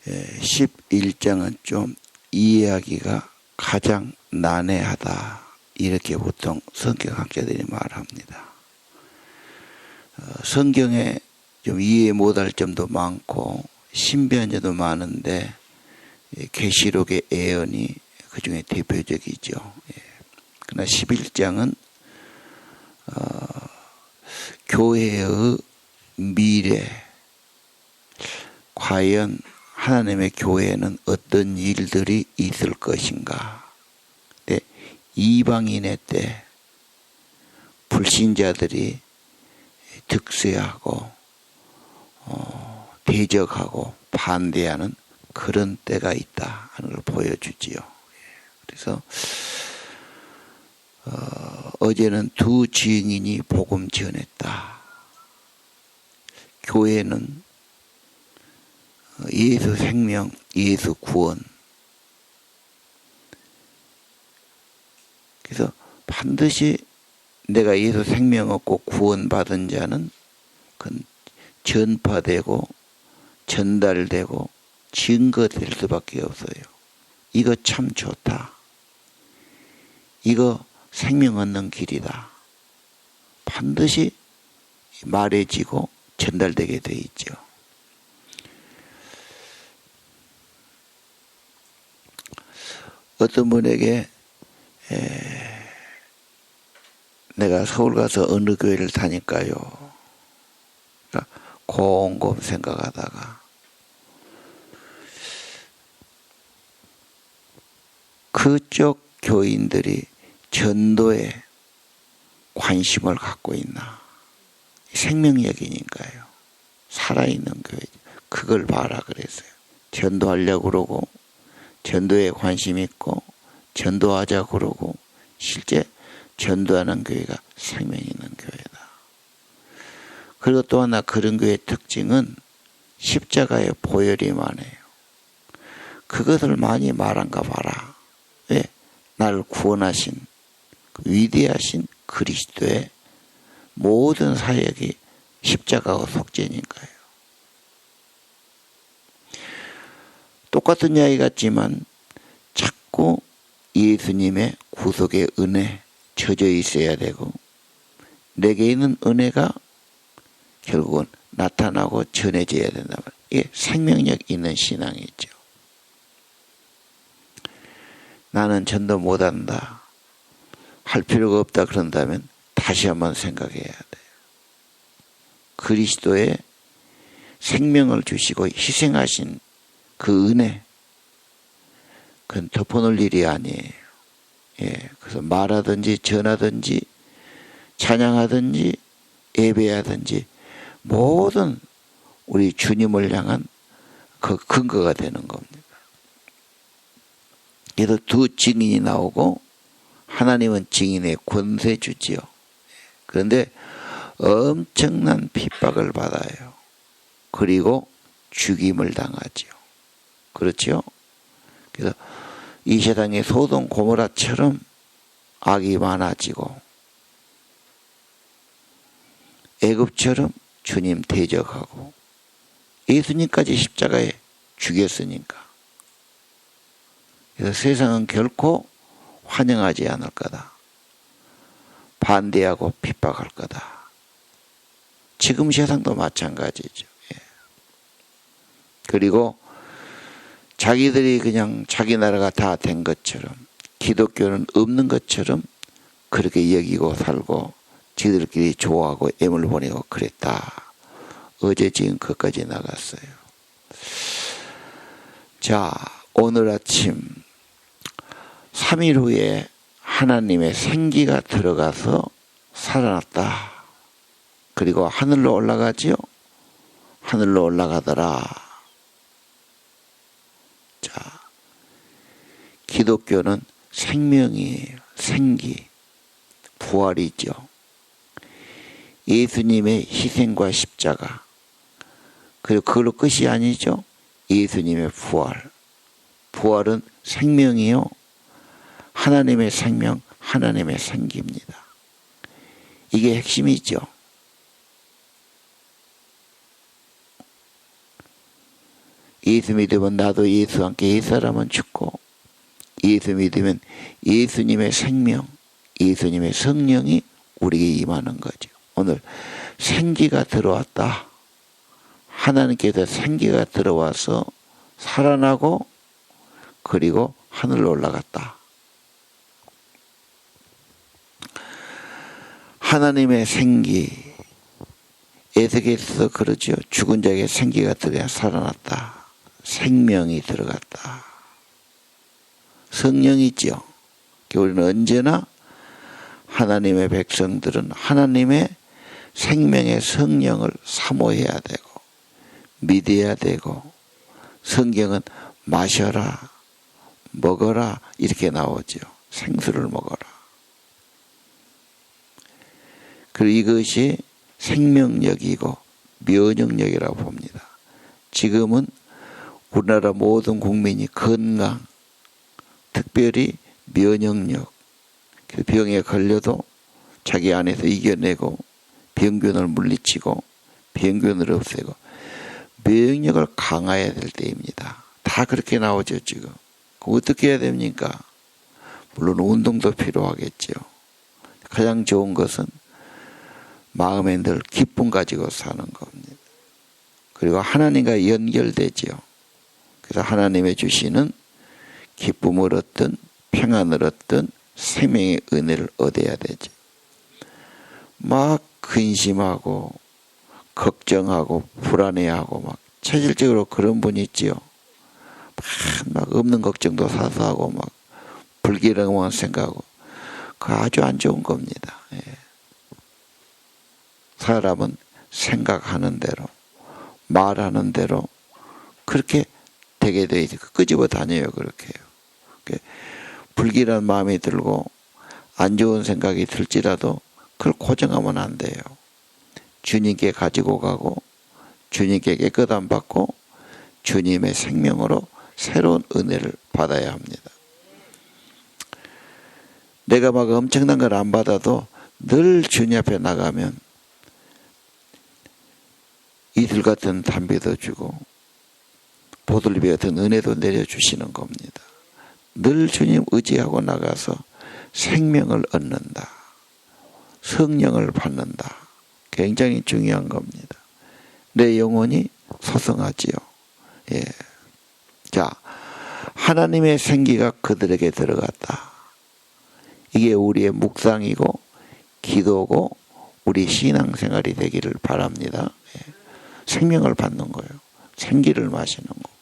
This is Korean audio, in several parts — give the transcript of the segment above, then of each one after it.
11장은 좀 이해하기가 가장 난해하다, 이렇게 보통 성경학자들이 말합니다. 성경에 좀 이해 못할 점도 많고 신비한 점도 많은데 계시록의 예언이 그 중에 대표적이죠. 그러나 11장은 교회의 미래, 과연 하나님의 교회에는 어떤 일들이 있을 것인가. 이방인의 때 불신자들이 득세하고 대적하고 반대하는 그런 때가 있다 하는 걸 보여주지요. 그래서 어제는 두 증인이 복음 전했다. 교회는 예수 생명, 예수 구원. 그래서 반드시 내가 예수 생명 얻고 구원받은 자는 그건 전파되고 전달되고 증거될 수밖에 없어요. 이거 참 좋다. 이거 생명 얻는 길이다. 반드시 말해지고 전달되게 돼 있죠. 어떤 분에게 내가 서울 가서 어느 교회를 다닐까요? 그러니까 곰곰 생각하다가 그쪽 교인들이 전도에 관심을 갖고 있나? 생명력이니까요. 살아있는 교회. 그걸 봐라 그랬어요. 전도하려고 그러고 전도에 관심 있고 전도하자 그러고 실제 전도하는 교회가 생명 있는 교회다. 그리고 또 하나 그런 교회의 특징은 십자가의 보혈이만 해요. 그것을 많이 말한가 봐라. 왜? 나를 구원하신 위대하신 그리스도의 모든 사역이 십자가와 속죄니까요. 똑같은 이야기 같지만 자꾸 예수님의 구속의 은혜 젖어 있어야 되고 내게 있는 은혜가 결국은 나타나고 전해져야 된다. 이게 생명력 있는 신앙이죠. 나는 전도 못한다, 할 필요가 없다 그런다면 다시 한번 생각해야 돼요. 그리스도의 생명을 주시고 희생하신 그 은혜, 그건 덮어놓을 일이 아니에요. 그래서 말하든지 전하든지 찬양하든지 예배하든지 모든 우리 주님을 향한 그 근거가 되는 겁니다. 그래서 두 증인이 나오고 하나님은 증인의 권세 주지요. 그런데 엄청난 핍박을 받아요. 그리고 죽임을 당하지요. 그렇죠? 그래서 이 세상의 소돔 고모라처럼 악이 많아지고 애굽처럼 주님 대적하고 예수님까지 십자가에 죽였으니까. 그래서 세상은 결코 환영하지 않을 거다. 반대하고 핍박할 거다. 지금 세상도 마찬가지죠. 그리고 자기들이 그냥 자기 나라가 다 된 것처럼 기독교는 없는 것처럼 그렇게 여기고 살고 지들끼리 좋아하고 애물 보내고 그랬다. 어제 지금 그까지 나갔어요. 자, 오늘 아침 3일 후에 하나님의 생기가 들어가서 살아났다. 그리고 하늘로 올라가지요. 하늘로 올라가더라. 자, 기독교는 생명이에요. 생기, 부활이죠. 예수님의 희생과 십자가, 그리고 그걸로 끝이 아니죠. 예수님의 부활. 부활은 생명이요. 하나님의 생명, 하나님의 생기입니다. 이게 핵심이죠. 예수 믿으면 나도 예수와 함께 옛사람은 죽고, 예수 믿으면 예수님의 생명, 예수님의 성령이 우리에게 임하는 거죠. 오늘 생기가 들어왔다. 하나님께서 생기가 들어와서 살아나고 그리고 하늘로 올라갔다. 하나님의 생기, 에스겔에서 그러죠. 죽은 자에게 생기가 들어야 살아났다. 생명이 들어갔다. 성령이죠. 우리는 언제나 하나님의 백성들은 하나님의 생명의 성령을 사모해야 되고 믿어야 되고, 성경은 마셔라, 먹어라 이렇게 나오죠. 생수를 먹어라. 그리고 이것이 생명력이고 면역력이라고 봅니다. 지금은 우리나라 모든 국민이 건강, 특별히 면역력, 병에 걸려도 자기 안에서 이겨내고 병균을 물리치고 병균을 없애고 면역력을 강화해야 될 때입니다. 다 그렇게 나오죠 지금. 어떻게 해야 됩니까? 물론 운동도 필요하겠죠. 가장 좋은 것은 마음에 늘 기쁨 가지고 사는 겁니다. 그리고 하나님과 연결되죠. 그래서 하나님의 주시는 기쁨을 얻든 평안을 얻든 생명의 은혜를 얻어야 되죠. 막 근심하고 걱정하고 불안해하고 막 체질적으로 그런 분이 있지요. 막 없는 걱정도 사서 하고 막 불길한 생각하고, 그거 아주 안 좋은 겁니다. 예. 사람은 생각하는 대로 말하는 대로 그렇게 되게 돼 있고 끄집어 다녀요. 그렇게 해요. 불길한 마음이 들고 안 좋은 생각이 들지라도 그걸 고정하면 안 돼요. 주님께 가지고 가고 주님께 깨끗함 받고 주님의 생명으로 새로운 은혜를 받아야 합니다. 내가 막 엄청난 걸 안 받아도 늘 주님 앞에 나가면 이슬 같은 담비도 주고 보들비 같은 은혜도 내려주시는 겁니다. 늘 주님 의지하고 나가서 생명을 얻는다. 성령을 받는다. 굉장히 중요한 겁니다. 내 영혼이 소성하지요. 예. 자, 하나님의 생기가 그들에게 들어갔다. 이게 우리의 묵상이고 기도고 우리 신앙생활이 되기를 바랍니다. 예. 생명을 받는 거예요. 생기를 마시는 거.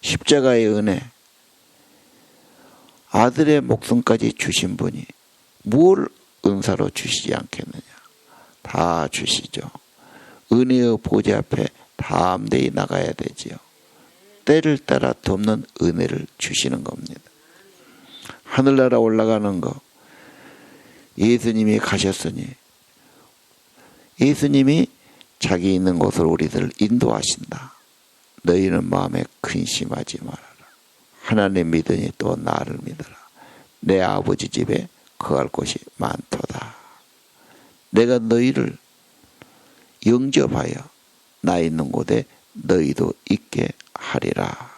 십자가의 은혜, 아들의 목숨까지 주신 분이 뭘 은사로 주시지 않겠느냐. 다 주시죠. 은혜의 보좌 앞에 담대히 나가야 되지요. 때를 따라 돕는 은혜를 주시는 겁니다. 하늘나라 올라가는 거, 예수님이 가셨으니 예수님이 자기 있는 곳으로 우리들을 인도하신다. 너희는 마음에 근심하지 말아라. 하나님 믿으니 또 나를 믿어라. 내 아버지 집에 거할 곳이 많도다. 내가 너희를 영접하여 나 있는 곳에 너희도 있게 하리라.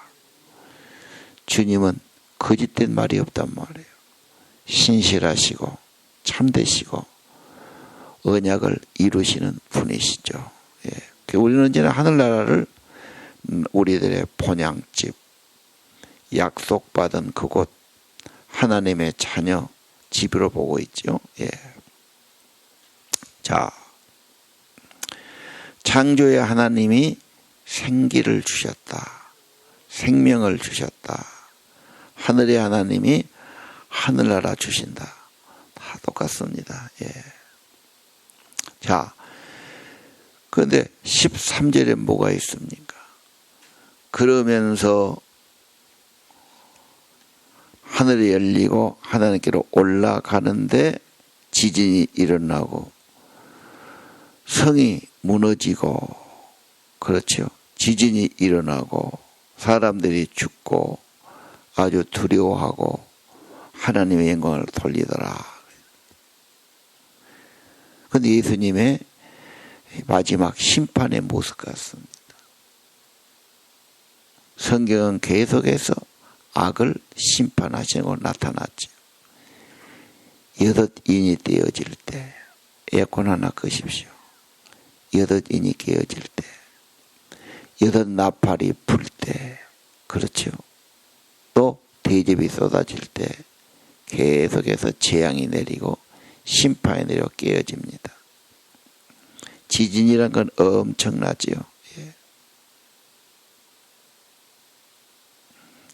주님은 거짓된 말이 없단 말이에요. 신실하시고 참되시고 언약을 이루시는 분이시죠. 예. 우리는 언제나 하늘나라를 우리들의 본향집, 약속받은 그곳, 하나님의 자녀 집으로 보고 있죠. 예. 자, 창조의 하나님이 생기를 주셨다. 생명을 주셨다. 하늘의 하나님이 하늘나라 주신다. 다 똑같습니다. 예. 자, 그런데 13절에 뭐가 있습니까? 그러면서 하늘이 열리고 하나님께로 올라가는데 지진이 일어나고 성이 무너지고, 그렇죠. 지진이 일어나고 사람들이 죽고 아주 두려워하고 하나님의 영광을 돌리더라. 그런데 예수님의 마지막 심판의 모습 같습니다. 성경은 계속해서 악을 심판하시는 걸 나타났죠. 여덟인이 떼어질 때 에어컨 하나 끄십시오. 여덟인이 깨어질 때, 여덟 나팔이 불 때, 그렇죠. 또 대접이 쏟아질 때 계속해서 재앙이 내리고 심판이 내려 깨어집니다. 지진이란 건 엄청나지요. 예.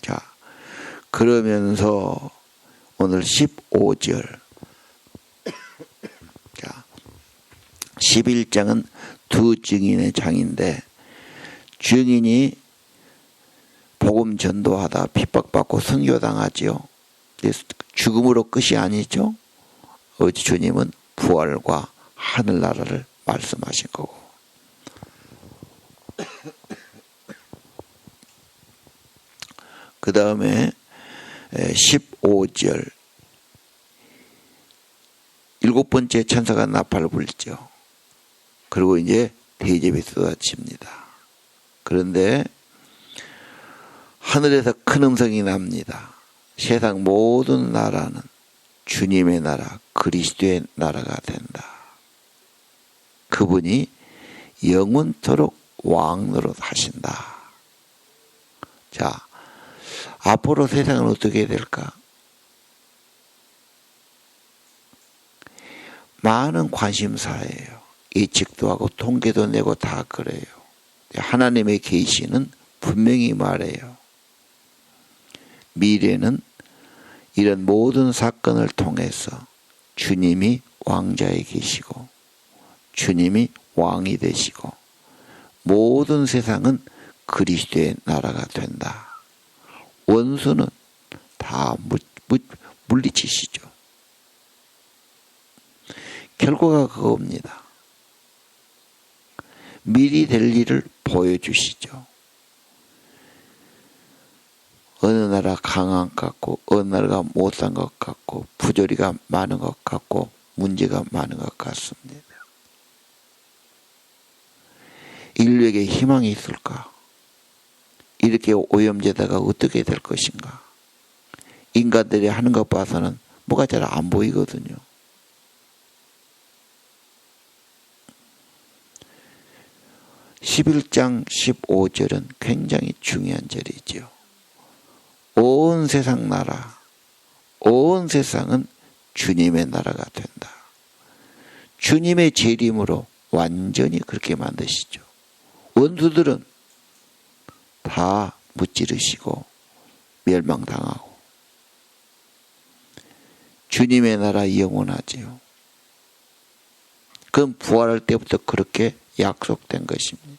자, 그러면서 오늘 15절. 자, 11장은 두 증인의 장인데, 증인이 복음 전도하다 핍박받고 순교당하지요. 죽음으로 끝이 아니죠. 어제 주님은 부활과 하늘나라를 말씀하신 거고. 그 다음에 15절. 일곱 번째 천사가 나팔을 불죠. 그리고 이제 대접이 쏟아집니다. 그런데 하늘에서 큰 음성이 납니다. 세상 모든 나라는 주님의 나라, 그리스도의 나라가 된다. 그분이 영원토록 왕노릇 하신다. 자, 앞으로 세상은 어떻게 될까? 많은 관심사예요. 예측도 하고 통계도 내고 다 그래요. 하나님의 계시는 분명히 말해요. 미래는 이런 모든 사건을 통해서 주님이 왕자에 계시고 주님이 왕이 되시고 모든 세상은 그리스도의 나라가 된다. 원수는 다 물리치시죠. 결과가 그겁니다. 미리 될 일을 보여주시죠. 어느 나라 강한 것 같고 어느 나라가 못한 것 같고 부조리가 많은 것 같고 문제가 많은 것 같습니다. 인류에게 희망이 있을까? 이렇게 오염되다가 어떻게 될 것인가? 인간들이 하는 것 봐서는 뭐가 잘 안 보이거든요. (11장 15절은) 굉장히 중요한 절이죠. 온 세상 나라, 온 세상은 주님의 나라가 된다. 주님의 재림으로 완전히 그렇게 만드시죠. 원수들은 다 무찌르시고 멸망당하고 주님의 나라 영원하지요. 그건 부활할 때부터 그렇게 약속된 것입니다.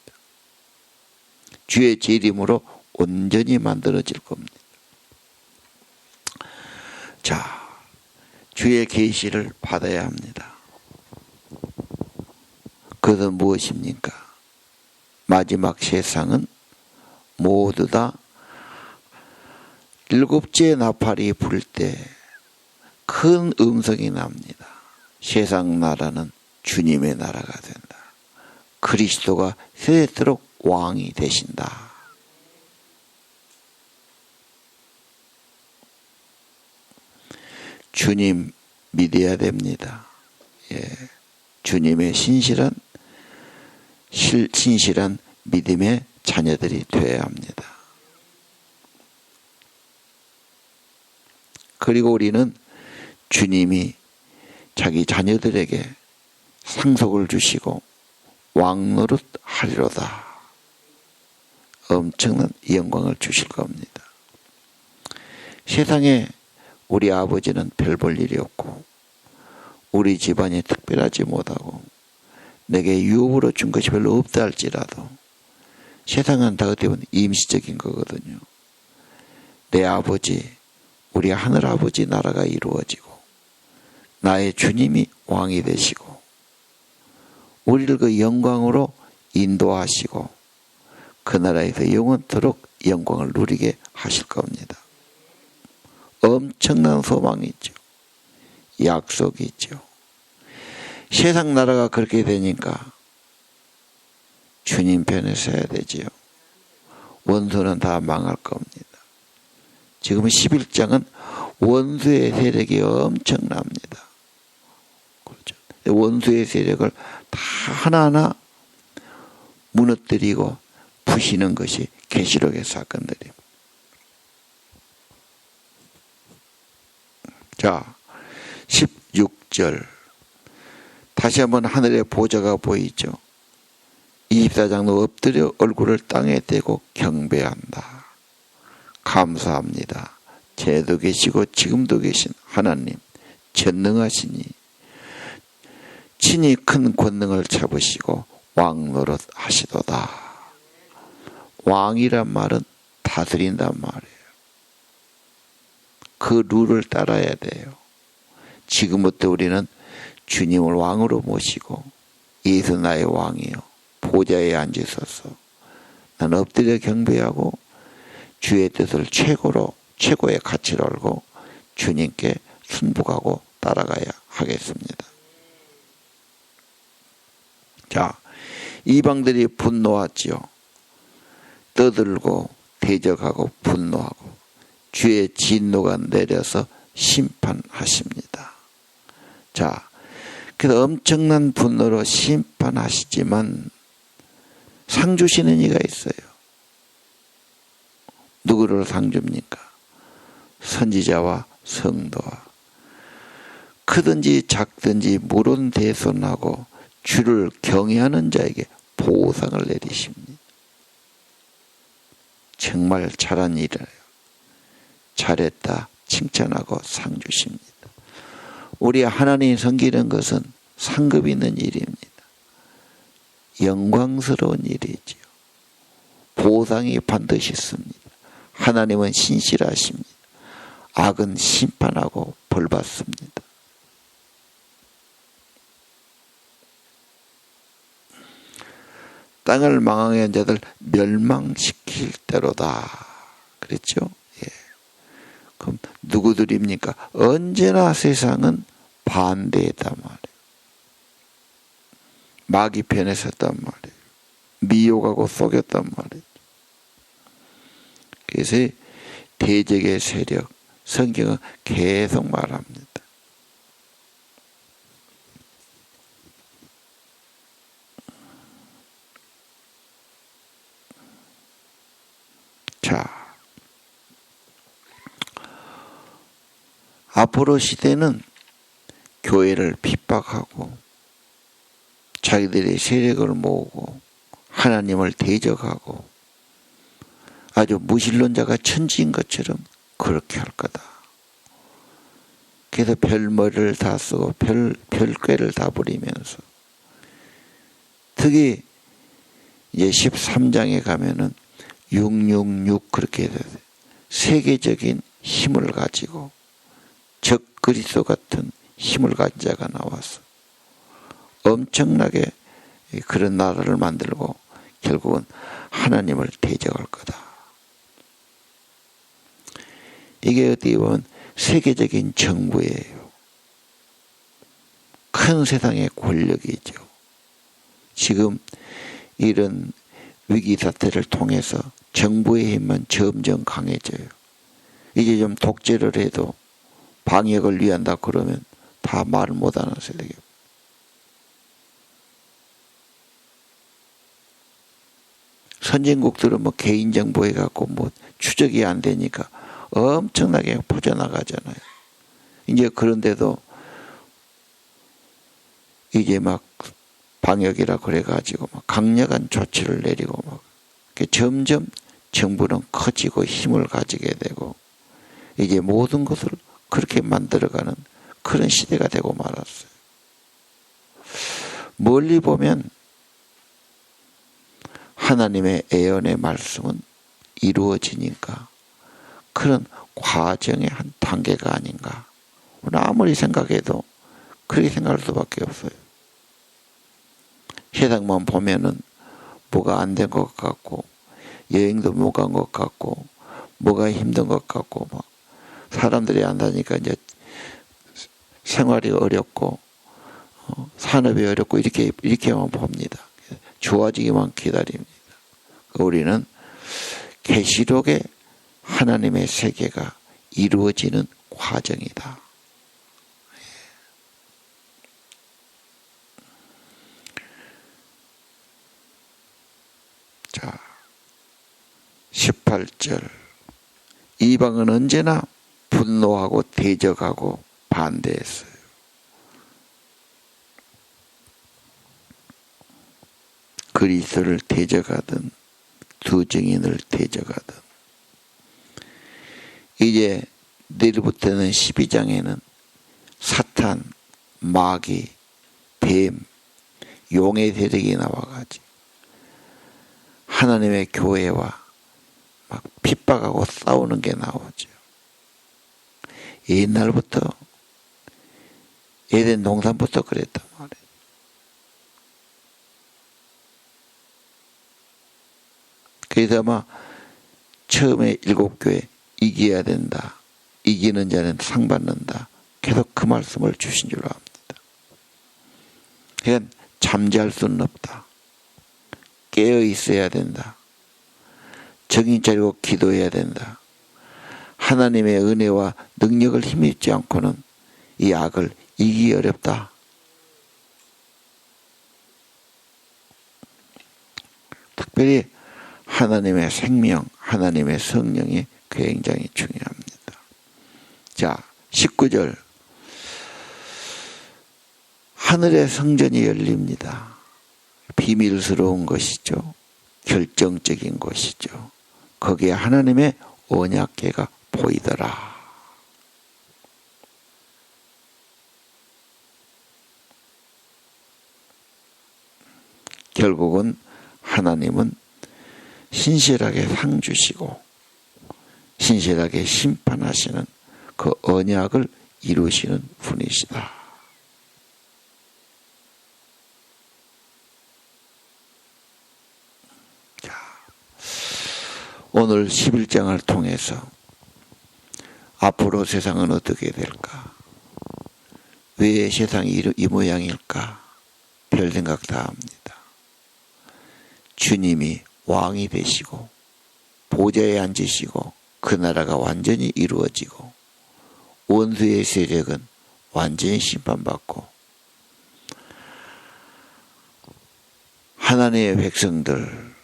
주의 재림으로 온전히 만들어질 겁니다. 자, 주의 계시를 받아야 합니다. 그것은 무엇입니까? 마지막 세상은 모두 다 일곱째 나팔이 불 때 큰 음성이 납니다. 세상 나라는 주님의 나라가 된다. 그리스도가 세세토록 왕이 되신다. 주님 믿어야 됩니다. 예. 주님의 신실한 믿음의 자녀들이 되어야 합니다. 그리고 우리는 주님이 자기 자녀들에게 상속을 주시고 왕노릇 하리로다. 엄청난 영광을 주실 겁니다. 세상에 우리 아버지는 별 볼 일이 없고 우리 집안이 특별하지 못하고 내게 유업으로 준 것이 별로 없다 할지라도 세상은 다 어떻게 보면 임시적인 거거든요. 내 아버지, 우리 하늘아버지 나라가 이루어지고 나의 주님이 왕이 되시고 우리를 그 영광으로 인도하시고 그 나라에서 영원토록 영광을 누리게 하실 겁니다. 엄청난 소망이 있죠. 약속이 있죠. 세상 나라가 그렇게 되니까 주님 편에 서야 되지요. 원수는 다 망할 겁니다. 지금 11장은 원수의 세력이 엄청납니다. 그렇죠. 원수의 세력을 다 하나하나 무너뜨리고 부시는 것이 계시록의 사건들입니다. 자, 16절 다시 한번 하늘의 보좌가 보이죠. 24장도 엎드려 얼굴을 땅에 대고 경배한다. 감사합니다. 전에도 계시고 지금도 계신 하나님 전능하시니 친히 큰 권능을 잡으시고 왕노릇 하시도다. 왕이란 말은 다스린단 말이에요. 그 룰을 따라야 돼요. 지금부터 우리는 주님을 왕으로 모시고 예수 나의 왕이요 보좌에 앉으소서. 나는 엎드려 경배하고 주의 뜻을 최고의 가치로 알고 주님께 순복하고 따라가야 하겠습니다. 자, 이방들이 분노하지요. 떠들고 대적하고 분노하고 주의 진노가 내려서 심판하십니다. 자, 그래서 엄청난 분노로 심판하시지만 상 주시는 이가 있어요. 누구를 상 줍니까? 선지자와 성도와 크든지 작든지 물론대손하고 주를 경외하는 자에게 보상을 내리십니다. 정말 잘한 일이에요. 잘했다 칭찬하고 상 주십니다. 우리 하나님 섬기는 것은 상급 있는 일입니다. 영광스러운 일이지요. 보상이 반드시 있습니다. 하나님은 신실하십니다. 악은 심판하고 벌받습니다. 땅을 망하게 한 자들 멸망시킬 대로다. 그랬죠? 예. 그럼 누구들입니까? 언제나 세상은 반대했단 말이에요. 마귀 편에 섰단 말이에요. 미혹하고 속였단 말이에요. 그래서 대적의 세력, 성경은 계속 말합니다. 자, 앞으로 시대는 교회를 핍박하고 자기들의 세력을 모으고 하나님을 대적하고 아주 무신론자가 천지인 것처럼 그렇게 할 거다. 그래서 별머리를 다 쓰고 별꾀를 다 부리면서 특히 이제 13장에 가면은 666 그렇게 돼요. 세계적인 힘을 가지고 적 그리스도 같은 힘을 가진 자가 나와서 엄청나게 그런 나라를 만들고 결국은 하나님을 대적할 거다. 이게 어떻게 보면 세계적인 정부예요. 큰 세상의 권력이죠. 지금 이런 위기 사태를 통해서 정부의 힘만 점점 강해져요. 이제 좀 독재를 해도 방역을 위한다 그러면 다 말 못하는 세력이에요. 선진국들은 뭐 개인정보 해갖고 뭐 추적이 안 되니까 엄청나게 퍼져나가잖아요. 이제 그런데도 이제 막 방역이라 그래가지고 막 강력한 조치를 내리고 막 점점 정부는 커지고 힘을 가지게 되고 이제 모든 것을 그렇게 만들어가는 그런 시대가 되고 말았어요. 멀리 보면 하나님의 애언의 말씀은 이루어지니까 그런 과정의 한 단계가 아닌가. 아무리 생각해도 그렇게 생각할 수밖에 없어요. 세상만 보면은 뭐가 안 된 것 같고 여행도 못 간 것 같고 뭐가 힘든 것 같고 막 사람들이 안 다니까 이제 생활이 어렵고 산업이 어렵고 이렇게만 봅니다. 좋아지기만 기다립니다. 우리는 계시록의 하나님의 세계가 이루어지는 과정이다. 자, 18절. 이방은 언제나 분노하고 대적하고 반대했어요. 그리스도를 대적하든 두 증인을 대적하든. 이제 내일부터는 12장에는 사탄, 마귀, 뱀, 용의 세력이 나와가지고 하나님의 교회와 막 핍박하고 싸우는 게 나오죠. 옛날부터 에덴 동산부터 그랬단 말이에요. 그래서 아마 처음에 7교회 이겨야 된다. 이기는 자는 상 받는다. 계속 그 말씀을 주신 줄 압니다. 그러니까 잠재할 수는 없다. 깨어 있어야 된다. 정신 차리고 기도해야 된다. 하나님의 은혜와 능력을 힘입지 않고는 이 악을 이기기 어렵다. 특별히 하나님의 생명, 하나님의 성령이 굉장히 중요합니다. 자, 19절. 하늘의 성전이 열립니다. 비밀스러운 것이죠. 결정적인 것이죠. 거기에 하나님의 언약궤가 보이더라. 결국은 하나님은 신실하게 상 주시고 신실하게 심판하시는 그 언약을 이루시는 분이시다. 자, 오늘 11장을 통해서 앞으로 세상은 어떻게 될까? 왜 세상이 이 모양일까? 별 생각 다 합니다. 주님이 왕이 되시고 보좌에 앉으시고 그 나라가 완전히 이루어지고 원수의 세력은 완전히 심판받고 하나님의 백성들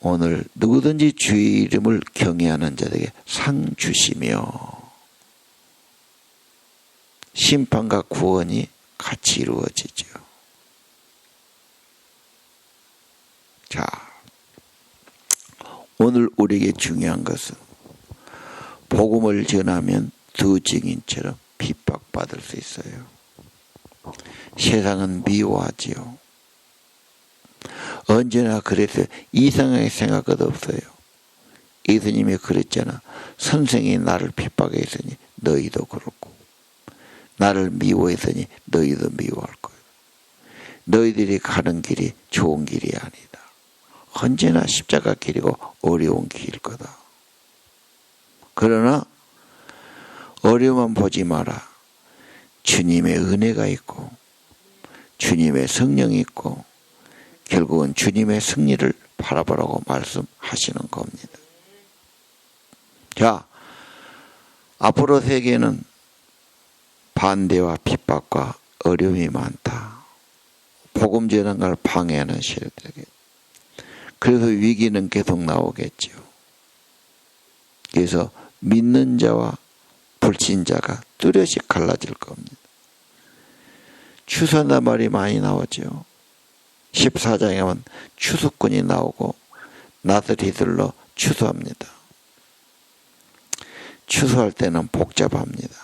오늘 누구든지 주의 이름을 경외하는 자들에게 상 주시며 심판과 구원이 같이 이루어지죠. 자, 오늘 우리에게 중요한 것은 복음을 전하면 두 증인처럼 핍박받을 수 있어요. 세상은 미워하지요. 언제나 그래서 이상하게 생각할 것 없어요. 예수님이 그랬잖아. 선생이 나를 핍박했으니 너희도 그렇고 나를 미워했으니 너희도 미워할 거예요. 너희들이 가는 길이 좋은 길이 아니다. 언제나 십자가 길이고 어려운 길일 거다. 그러나 어려움만 보지 마라. 주님의 은혜가 있고 주님의 성령이 있고 결국은 주님의 승리를 바라보라고 말씀하시는 겁니다. 자, 앞으로 세계는 반대와 핍박과 어려움이 많다. 복음 전하는 걸 방해하는 세력들에게. 그래서 위기는 계속 나오겠죠. 그래서 믿는 자와 불신자가 뚜렷이 갈라질 겁니다. 추수한다 말이 많이 나오죠. 14장에 보면 추수꾼이 나오고 나들이들로 추수합니다. 추수할 때는 복잡합니다.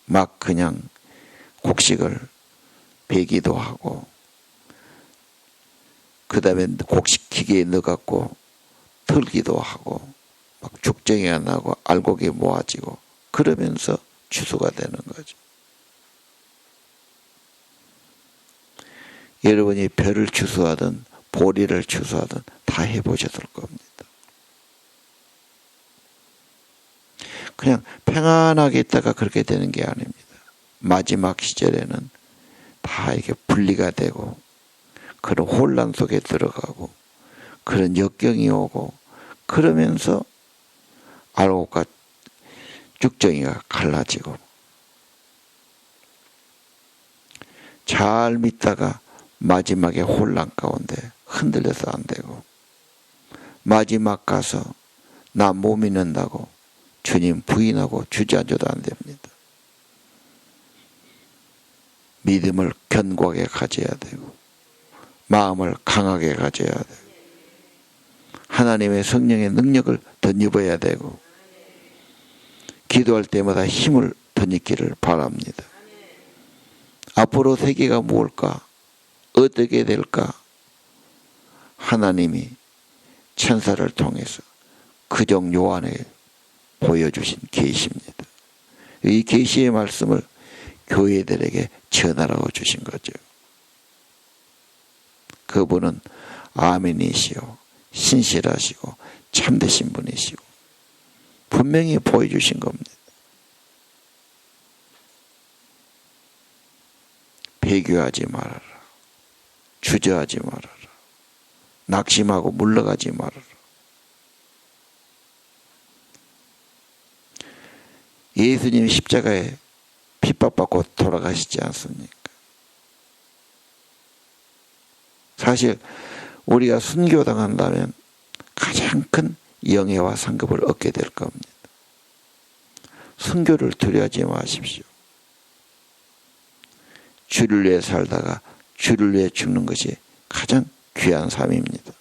막 그냥 곡식을 베기도 하고 그 다음에 곡식 기계에 넣어갖고 털기도 하고 막 죽정이가 나고 알곡이 모아지고 그러면서 추수가 되는 거죠. 여러분이 벼를 추수하든 보리를 추수하든 다 해보셨을 겁니다. 그냥 평안하게 있다가 그렇게 되는 게 아닙니다. 마지막 시절에는 다 이렇게 분리가 되고 그런 혼란 속에 들어가고 그런 역경이 오고 그러면서 알곡과 쭉정이가 갈라지고 잘 믿다가 마지막에 혼란 가운데 흔들려서 안 되고 마지막 가서 나 못 믿는다고 주님 부인하고 주저앉아도 안 됩니다. 믿음을 견고하게 가져야 되고 마음을 강하게 가져야 되고 하나님의 성령의 능력을 덧입어야 되고 기도할 때마다 힘을 덧입기를 바랍니다. 앞으로 세계가 무엇일까? 어떻게 될까? 하나님이 천사를 통해서 그정 요한에 보여주신 계시입니다. 이 계시의 말씀을 교회들에게 전하라고 주신 거죠. 그분은 아멘이시오, 신실하시고 참되신 분이시고 분명히 보여주신 겁니다. 배교하지 말아라. 주저하지 말아라. 낙심하고 물러가지 말아라. 예수님이 십자가에 핍박받고 돌아가시지 않습니까? 사실 우리가 순교당한다면 가장 큰 영예와 상급을 얻게 될 겁니다. 순교를 두려워하지 마십시오. 주를 위해 살다가 주를 위해 죽는 것이 가장 귀한 삶입니다.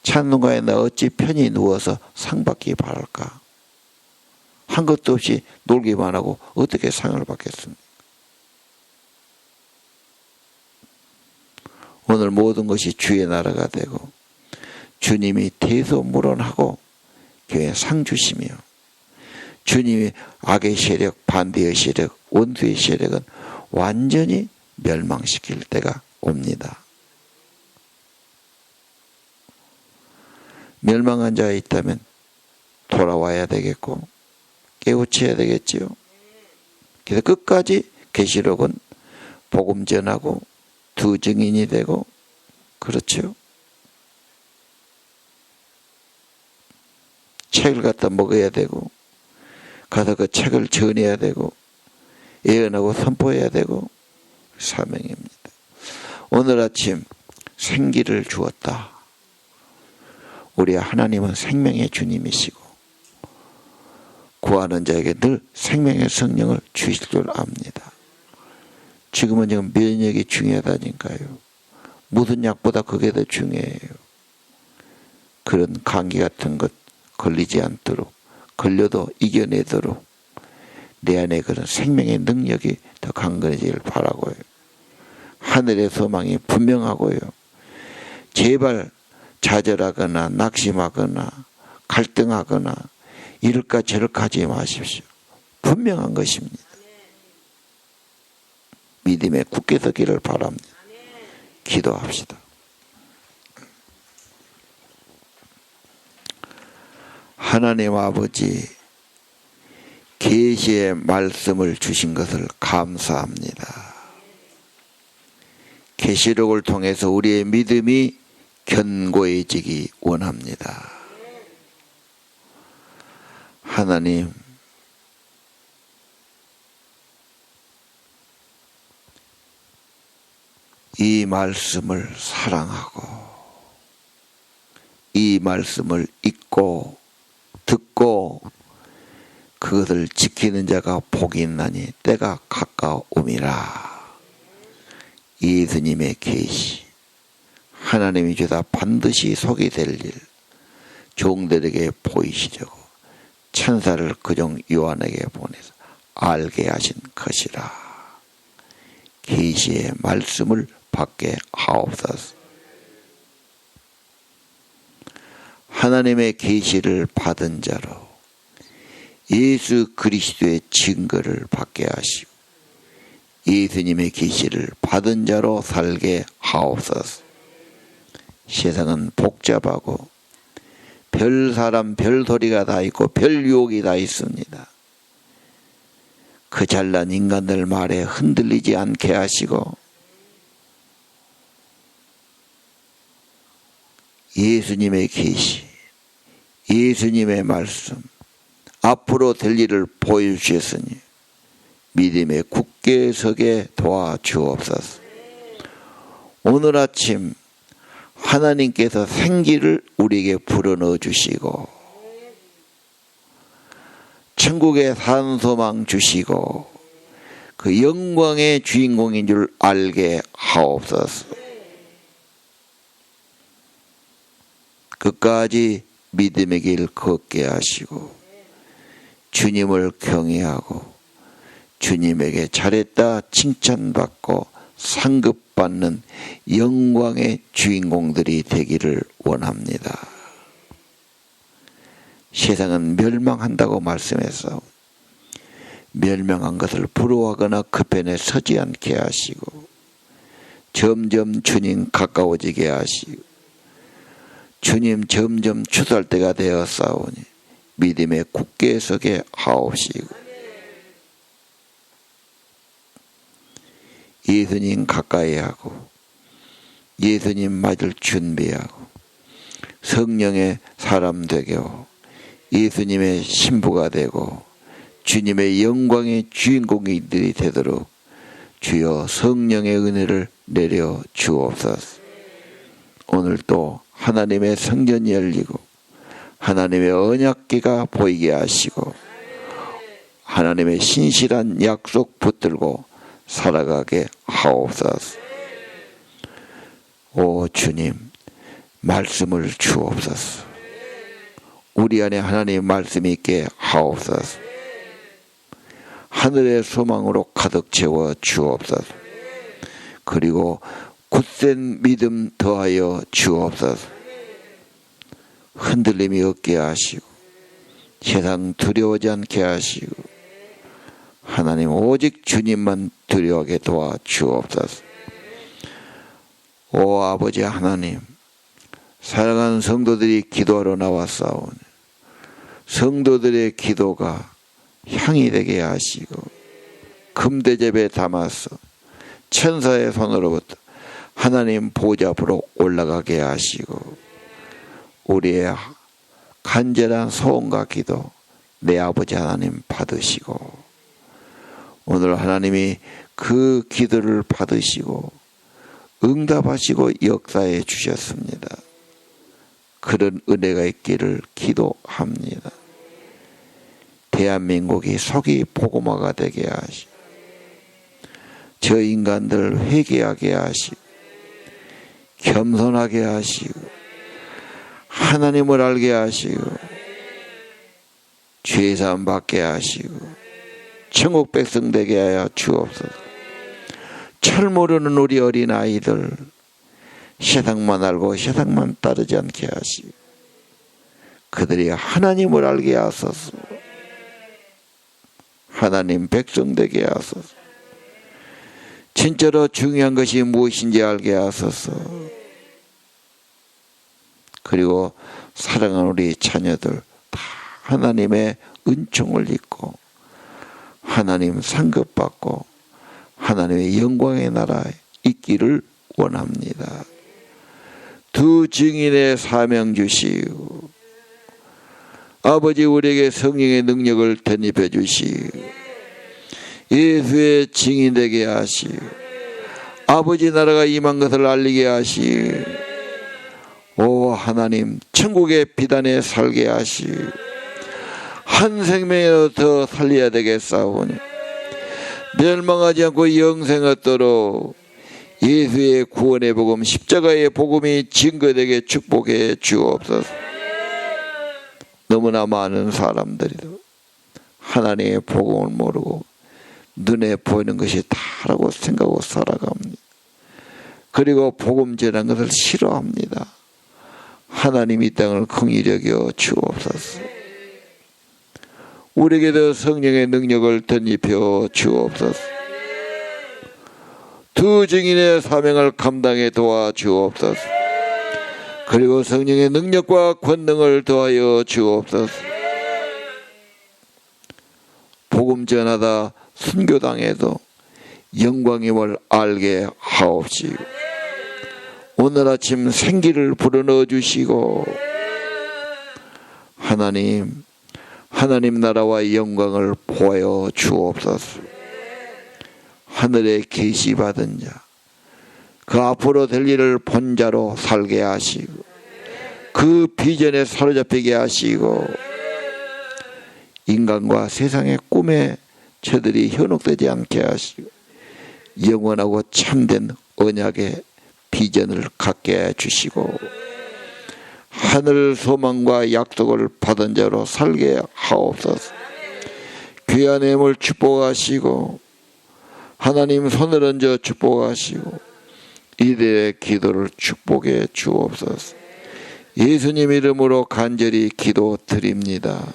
찬송가에 나 어찌 편히 누워서 상 받기 바랄까? 한 것도 없이 놀기만 하고 어떻게 상을 받겠습니까? 오늘 모든 것이 주의 나라가 되고 주님이 대소물원하고 교회에 상 주시며 주님이 악의 세력, 반대의 세력, 원수의 세력은 완전히 멸망시킬 때가 옵니다. 멸망한 자가 있다면 돌아와야 되겠고 깨우쳐야 되겠지요. 그래서 끝까지 계시록은 복음 전하고 두 증인이 되고 그렇죠. 책을 갖다 먹어야 되고 가서 그 책을 전해야 되고 예언하고 선포해야 되고 사명입니다. 오늘 아침 생기를 주었다. 우리 하나님은 생명의 주님이시고 구하는 자에게 늘 생명의 성령을 주실 줄 압니다. 지금은 면역이 중요하다니까요. 무슨 약보다 그게 더 중요해요. 그런 감기 같은 것 걸리지 않도록 걸려도 이겨내도록 내 안에 그런 생명의 능력이 더 강건해지길 바라고요. 하늘의 소망이 분명하고요. 제발 좌절하거나 낙심하거나 갈등하거나 이럴까 저럴까 하지 마십시오. 분명한 것입니다. 믿음에 굳게 서기를 바랍니다. 기도합시다. 하나님 아버지, 계시의 말씀을 주신 것을 감사합니다. 계시록을 통해서 우리의 믿음이 견고해지기 원합니다. 하나님, 이 말씀을 사랑하고 이 말씀을 읽고 듣고 그것을 지키는 자가 복이 있나니 때가 가까움이라. 예수님의 계시, 하나님이 주다 반드시 속이 될 일 종들에게 보이시려고 천사를 그종 요한에게 보내서 알게 하신 것이라. 계시의 말씀을 받게 하옵소서. 하나님의 계시를 받은 자로 예수 그리스도의 증거를 받게 하시고 예수님의 계시를 받은 자로 살게 하옵소서. 세상은 복잡하고 별 사람 별 소리가 다 있고 별 유혹이 다 있습니다. 그 잘난 인간들 말에 흔들리지 않게 하시고 예수님의 계시, 예수님의 말씀, 앞으로 될 일을 보여주셨으니 믿음에 굳게 서게 도와주옵소서. 오늘 아침 하나님께서 생기를 우리에게 불어넣어 주시고 천국의 산소망 주시고 그 영광의 주인공인 줄 알게 하옵소서. 끝까지 믿음의 길 걷게 하시고 주님을 경외하고 주님에게 잘했다 칭찬받고 상급받는 영광의 주인공들이 되기를 원합니다. 세상은 멸망한다고 말씀해서 멸망한 것을 부러워하거나 그 편에 서지 않게 하시고 점점 주님 가까워지게 하시고 주님 점점 추수할 때가 되었사오니 믿음에 굳게 서게 하옵시고 예수님 가까이 하고 예수님 맞을 준비하고 성령의 사람 되게 하고 예수님의 신부가 되고 주님의 영광의 주인공들이 되도록 주여 성령의 은혜를 내려 주옵소서. 오늘 또 하나님의 성전이 열리고 하나님의 언약궤가 보이게 하시고 하나님의 신실한 약속 붙들고 살아가게 하옵소서. 오 주님, 말씀을 주옵소서. 우리 안에 하나님의 말씀이 있게 하옵소서. 하늘의 소망으로 가득 채워 주옵소서. 그리고 굳센 믿음 더하여 주옵소서. 흔들림이 없게 하시고 세상 두려워하지 않게 하시고 하나님 오직 주님만 두려워하게 도와 주옵소서. 오 아버지 하나님, 사랑하는 성도들이 기도하러 나왔사오니 성도들의 기도가 향이 되게 하시고 금대접에 담아서 천사의 손으로부터 하나님 보좌 앞으로 올라가게 하시고 우리의 간절한 소원과 기도 내 아버지 하나님 받으시고 오늘 하나님이 그 기도를 받으시고 응답하시고 역사해 주셨습니다. 그런 은혜가 있기를 기도합니다. 대한민국이 속이 복음화가 되게 하시고 저 인간들 회개하게 하시고 겸손하게 하시고 하나님을 알게 하시고 죄사함 받게 하시고 천국 백성 되게 하여 주옵소서. 철 모르는 우리 어린아이들 세상만 알고 세상만 따르지 않게 하시고 그들이 하나님을 알게 하소서. 하나님 백성 되게 하소서. 진짜로 중요한 것이 무엇인지 알게 하소서. 그리고 사랑하는 우리 자녀들 다 하나님의 은총을 입고 하나님 상급받고 하나님의 영광의 나라에 있기를 원합니다. 두 증인의 사명 주시고 아버지 우리에게 성령의 능력을 덧입혀 주시고 예수의 증인 되게 하시고 아버지 나라가 임한 것을 알리게 하시고 오 하나님 천국의 비단에 살게 하시고 한 생명이라도 더 살려야 되겠사오니 멸망하지 않고 영생 얻도록 예수의 구원의 복음 십자가의 복음이 증거되게 축복해 주옵소서. 너무나 많은 사람들이 하나님의 복음을 모르고 눈에 보이는 것이 다라고 생각하고 살아갑니다. 그리고 복음 전한 것을 싫어합니다. 하나님 이 땅을 긍휼히 여겨 주옵소서. 우리에게도 성령의 능력을 덧입혀 주옵소서. 두 증인의 사명을 감당해 도와 주옵소서. 그리고 성령의 능력과 권능을 더하여 주옵소서. 복음 전하다 순교당해도 영광임을 알게 하옵시고, 오늘 아침 생기를 불어넣어 주시고, 하나님 나라와 영광을 보여 주옵소서. 하늘에 계시받은 자, 그 앞으로 될 일을 본 자로 살게 하시고, 그 비전에 사로잡히게 하시고, 인간과 세상의 꿈에 저들이 현혹되지 않게 하시고, 영원하고 참된 언약의 비전을 갖게 해주시고, 하늘 소망과 약속을 받은 자로 살게 하옵소서. 귀한 애물 축복하시고, 하나님 손을 얹어 축복하시고, 이들의 기도를 축복해 주옵소서. 예수님 이름으로 간절히 기도드립니다.